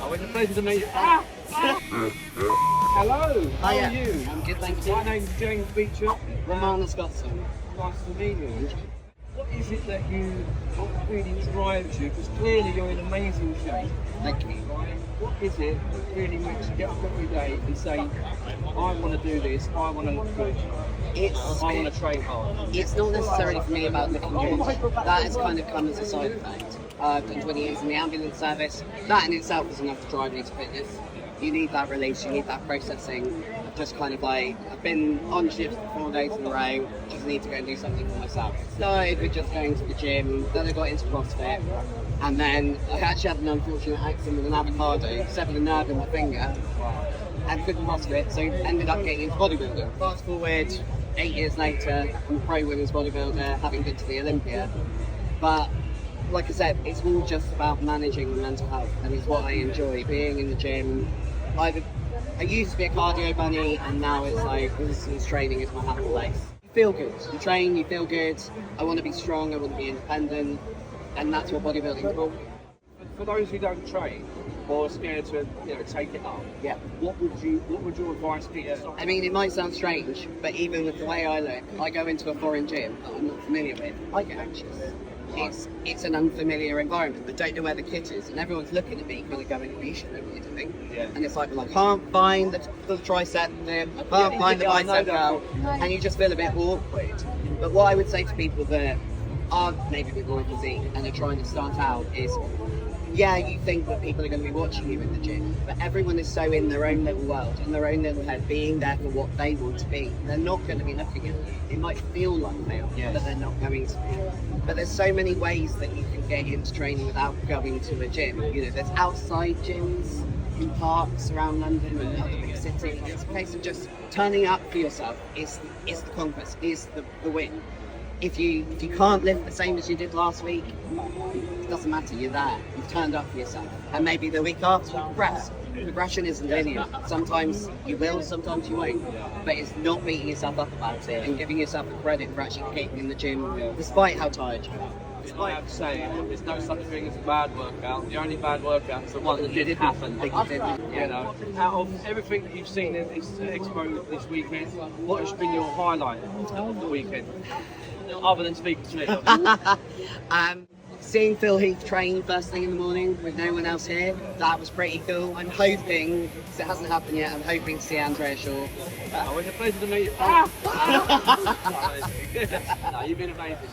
Oh, it's a pleasure to meet you. Hello, how are you? I'm good, thank you. My name's James Beecher. Romana, Skotzen. Nice to meet you. What is it that what really drives you? Because clearly you're in amazing shape. Thank you. What is it that really makes you get up every day and say, I want to do this, I want to look good, I want to train hard? It's not necessarily for me about looking good. That has kind of come as a side effect. I've done 20 years in the ambulance service. That in itself is enough to drive me to fitness. You need that release, you need that processing. Just kind of like, I've been on shift for 4 days in a row, just need to go and do something for myself. Started with just going to the gym, then I got into CrossFit, and then I actually had an unfortunate accident with an avocado, severed a nerve in my finger, and couldn't CrossFit, so ended up getting into bodybuilding. Fast forward, 8 years later, I'm a pro women's bodybuilder, having been to the Olympia. But like I said, it's all just about managing the mental health, and it's what I enjoy, being in the gym. I used to be a cardio bunny, and now it's like, this training is my happy place. You feel good. You train, you feel good. I want to be strong, I want to be independent, and that's what bodybuilding is for. For those who don't train or are scared to take it up, what would your advice be? I mean, it might sound strange, but even with the way I look, I go into a foreign gym that I'm not familiar with, I get anxious. It's an unfamiliar environment, but don't know where the kit is, and everyone's looking at me kind of going, you should know what you're doing. Yeah. And it's like, well, I can't find the tricep dip, I can't find the bicep curl, and you just feel a bit awkward. But what I would say to people that are maybe with my physique and are trying to start out is, yeah, you think that people are going to be watching you in the gym, but everyone is so in their own little world, in their own little head, being there for what they want to be. They're not going to be looking at you. It might feel like they are, but they're not going to be. But there's so many ways that you can get into training without going to a gym. There's outside gyms in parks around London and other big cities. It's a case of just turning up for yourself is the conquest, is the win. If you can't lift the same as you did last week, it doesn't matter, you're there. You've turned up for yourself. And maybe the week after, you progress. Progression isn't linear. Sometimes you will, sometimes you won't. But it's not beating yourself up about it and giving yourself the credit for actually getting in the gym, despite how tired you are. I have to say, there's no such thing as a bad workout. The only bad workout is the one that did happen. Out of everything that you've seen in this Expo this weekend, what has been your highlight of the weekend? Other than speaking to me. Seeing Phil Heath train first thing in the morning with no one else here, that was pretty cool. I'm hoping, because it hasn't happened yet, I'm hoping to see Andrea Shaw. Oh, it's a pleasure to meet you. No, you've been amazing.